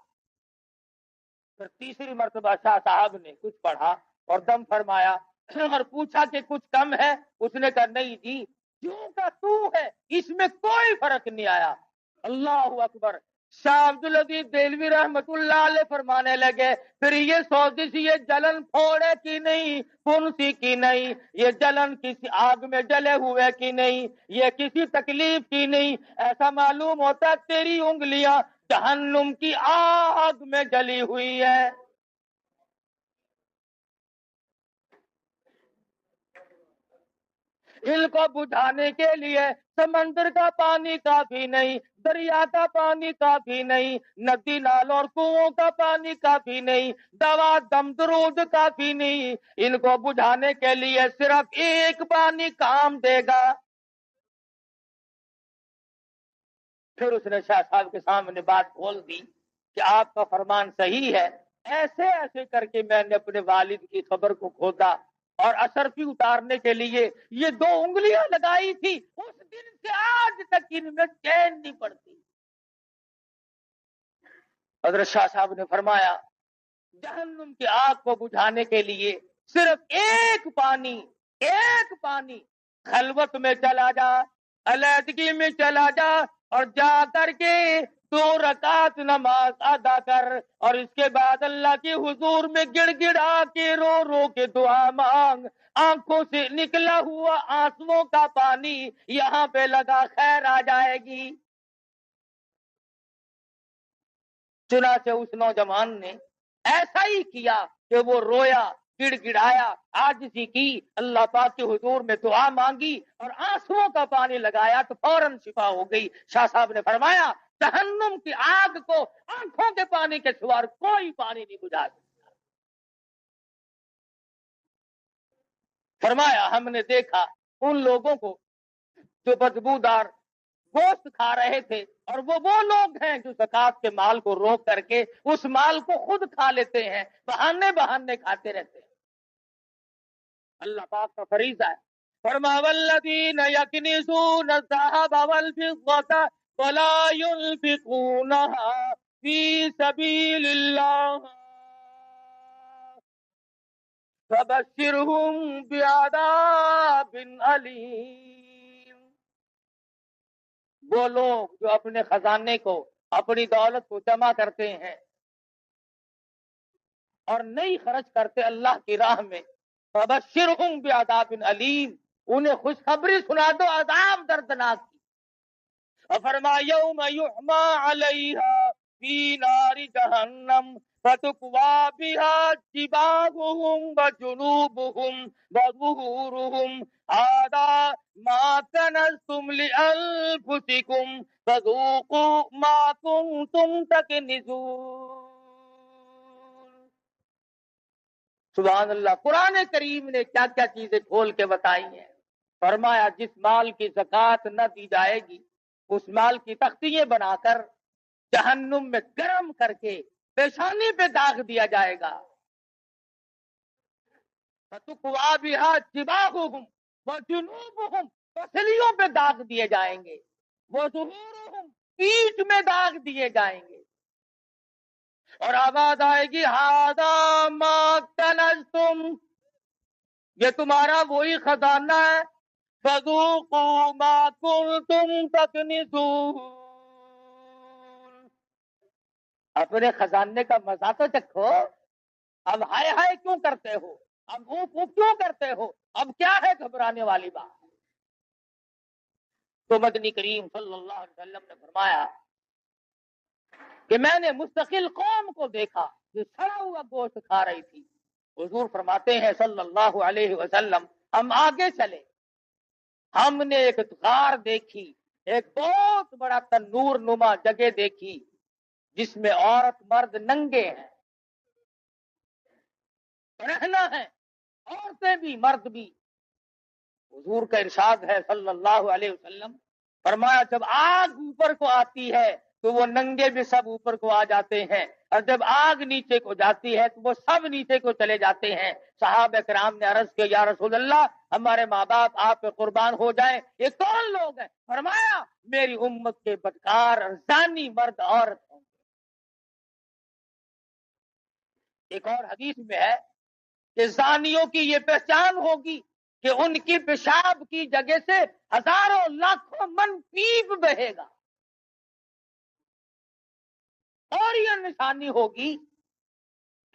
پھر تیسری مرتبہ شاہ صاحب نے کچھ پڑھا اور دم فرمایا اور پوچھا کہ کچھ کم ہے؟ اس نے کہا نہیں جی جو کا تو ہے اس میں کوئی فرق نہیں آیا. اللہ اکبر. شاہ عبد العزیز دہلوی رحمت اللہ علیہ فرمانے لگے پھر یہ سوزش، یہ جلن پھوڑے کی نہیں، پھنسی کی نہیں، یہ جلن کسی آگ میں جلے ہوئے کی نہیں، یہ کسی تکلیف کی نہیں. ایسا معلوم ہوتا تیری انگلیاں جہنم کی آگ میں جلی ہوئی ہے. ان کو بجھانے کے لیے سمندر کا پانی کافی نہیں، دریا کا پانی کافی نہیں، ندی نالوں اور کنووں کا پانی کافی نہیں، دوا دم درود کافی نہیں. ان کو بجھانے کے لیے صرف ایک پانی کام دے گا. پھر اس نے شاہ صاحب کے سامنے بات کھول دی کہ آپ کا فرمان صحیح ہے. ایسے ایسے کر کے میں نے اپنے والد کی خبر کو کھودا اور اشرفی اتارنے کے لیے یہ 2 انگلیاں لگائی تھی، اس دن سے آج تک ان میں چین نہیں پڑتی. حضرت شاہ صاحب نے فرمایا جہنم کی آگ کو بجھانے کے لیے صرف ایک پانی خلوت میں چلا جا، علیحدگی میں چلا جا اور جا کر کے 2 رکعت نماز ادا کر اور اس کے بعد اللہ کے حضور میں گڑ گڑا کے رو رو کے دعا مانگ. آنکھوں سے نکلا ہوا آنسوؤں کا پانی یہاں پہ لگا، خیر آ جائے گی. چنانچہ اس نوجوان نے ایسا ہی کیا کہ وہ رویا، گڑ گڑایا، عاجزی کی، اللہ پاک کے حضور میں دعا مانگی اور آنسوؤں کا پانی لگایا تو فوراً شفا ہو گئی. شاہ صاحب نے فرمایا جہنم کی آگ کو آنکھوں کے پانی کے سوا کوئی پانی نہیں بجھا سکتا. فرمایا ہم نے دیکھا ان لوگوں کو جو بدبودار گوشت کھا رہے تھے اور وہ لوگ ہیں جو زکات کے مال کو روک کر کے اس مال کو خود کھا لیتے ہیں، بہانے کھاتے رہتے ہیں. اللہ پاک کا فریضہ ہے. فرما والذین یکنزون الذهب والفضة ولا ينفقونها في سبيل الله فبشرهم بعذاب أليم. وہ لوگ جو اپنے خزانے کو، اپنی دولت کو جمع کرتے ہیں اور نہیں خرچ کرتے اللہ کی راہ میں، فبشرهم بعذاب علیم، انہیں خوشخبری سنا دو عذاب دردناک کی. اور فرمایا یوم یحما علیہا فی نار جہنم فتکوا بها جباہہم وجنوبہم وظہورہم ھذا ما کنزتم لانفسکم فذوقوا ما کنتم تکنزون. سبحان اللہ. قرآن کریم نے کیا کیا چیزیں کھول کے بتائی ہیں. فرمایا جس مال کی زکوٰۃ نہ دی جائے گی اس مال کی تختیاں بنا کر جہنم میں گرم کر کے پیشانی پہ داغ دیا جائے گا. فَتُقْوَى بِهَا جِبَاهُهُمْ وَجُنُوبُهُمْ پسلیوں پہ داغ دیے جائیں گے. وَظُهُورُهُمْ پیٹھ میں داغ دیے جائیں گے. اور آواز آئے گی ہذا ما کنزتم، یہ تمہارا وہی خزانہ ہے. فذوقوا ما کنتم تکنزون، اپنے خزانے کا مزہ تو چکھو. اب ہائے ہائے کیوں کرتے ہو، اب اوپ اوپ کیوں کرتے ہو، اب کیا ہے گھبرانے والی بات. تو مدنی کریم صلی اللہ علیہ وسلم نے فرمایا کہ میں نے مستقل قوم کو دیکھا جو سڑا ہوا گوشت کھا رہی تھی. حضور فرماتے ہیں صلی اللہ علیہ وسلم ہم آگے چلے، ہم نے ایک غار دیکھی، ایک بہت بڑا تنور نما جگہ دیکھی جس میں عورت مرد ننگے ہیں، رہنا ہے، عورتیں بھی مرد بھی. حضور کا ارشاد ہے صلی اللہ علیہ وسلم، فرمایا جب آگ اوپر کو آتی ہے تو وہ ننگے بھی سب اوپر کو آ جاتے ہیں، اور جب آگ نیچے کو جاتی ہے تو وہ سب نیچے کو چلے جاتے ہیں. صحابہ کرام نے عرض کیا یا رسول اللہ ہمارے ماں باپ آپ پہ قربان ہو جائیں، یہ کون لوگ ہیں؟ فرمایا میری امت کے بدکار اور زانی مرد عورت ہوں. ایک اور حدیث میں ہے کہ زانیوں کی یہ پہچان ہوگی کہ ان کی پیشاب کی جگہ سے ہزاروں لاکھوں من پیپ بہے گا. اور یہ نشانی ہوگی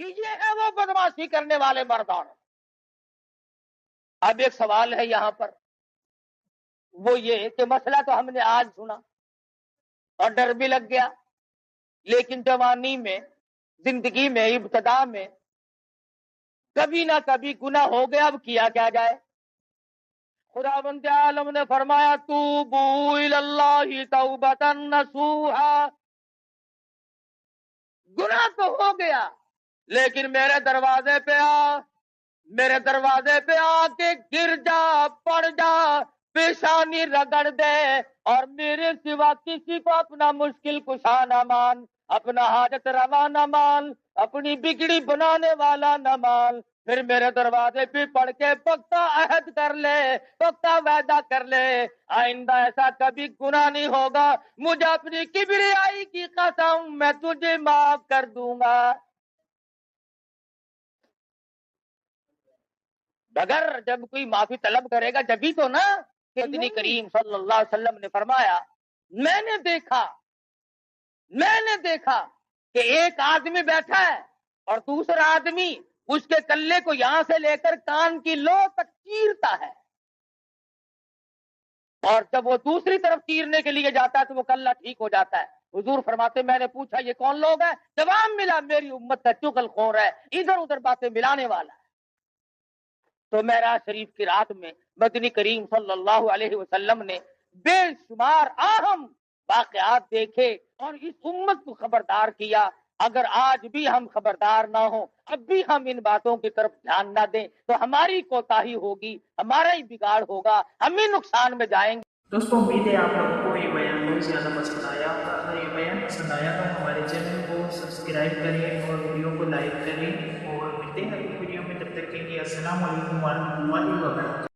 کہ یہ ہے وہ بدماشی کرنے والے مردان. اب ایک سوال ہے یہاں پر، وہ یہ کہ مسئلہ تو ہم نے آج سنا اور ڈر بھی لگ گیا، لیکن جوانی میں، زندگی میں، ابتدا میں کبھی نہ کبھی گناہ ہو گیا، اب کیا کیا جائے. خداوند عالم نے فرمایا توبو الی اللہ توبۃ نصوحا. گناہ تو ہو گیا لیکن میرے دروازے پہ آ، میرے دروازے پہ آ کے گر جا، پڑ جا، پیشانی رگڑ دے، اور میرے سوا کسی کو اپنا مشکل کشا نہ مان، اپنا حاجت روا نہ مان، اپنی بگڑی بنانے والا نہ مان. پھر میرے دروازے پہ پڑھ کے پختہ عہد کر لے، پختہ وعدہ کر لے آئندہ ایسا کبھی گناہ نہیں ہوگا، مجھے اپنی کبریائی کی قسم میں تجھے معاف کر دوں گا. مگر جب کوئی معافی طلب کرے گا جبھی تو نا. کہ نبی کریم صلی اللہ علیہ وسلم نے فرمایا میں نے دیکھا کہ ایک آدمی بیٹھا ہے اور دوسرا آدمی اس کے کلے کو یہاں سے لے کر کان کی لو تک چیرتا ہے، اور جب وہ دوسری طرف چیرنے کے لیے جاتا ہے تو وہ کلہ ٹھیک ہو جاتا ہے. حضور فرماتے میں نے پوچھا یہ کون لوگ ہیں؟ جواب ملا میری امت کا چغل خور ہے، ادھر ادھر باتیں ملانے والا ہے. تو معراج شریف کی رات میں مدنی کریم صلی اللہ علیہ وسلم نے بے شمار اہم واقعات دیکھے اور اس امت کو خبردار کیا. اگر آج بھی ہم خبردار نہ ہوں، اب بھی ہم ان باتوں کی طرف دھیان نہ دیں تو ہماری کوتاہی ہوگی، ہمارا ہی بگاڑ ہوگا، ہم ہی نقصان میں جائیں گے. دوستوں امید ہے آپ لوگوں کو یہ بیان بہت زیادہ پسند آیا. اگر یہ بیان پسند آیا تو ہمارے چینل کو سبسکرائب کریں اور ویڈیو کو لائک کریں، اور ملتے ہیں اگلی ویڈیو میں. تب تک کے لیے السلام علیکم ورحمۃ اللہ وبرکاتہ.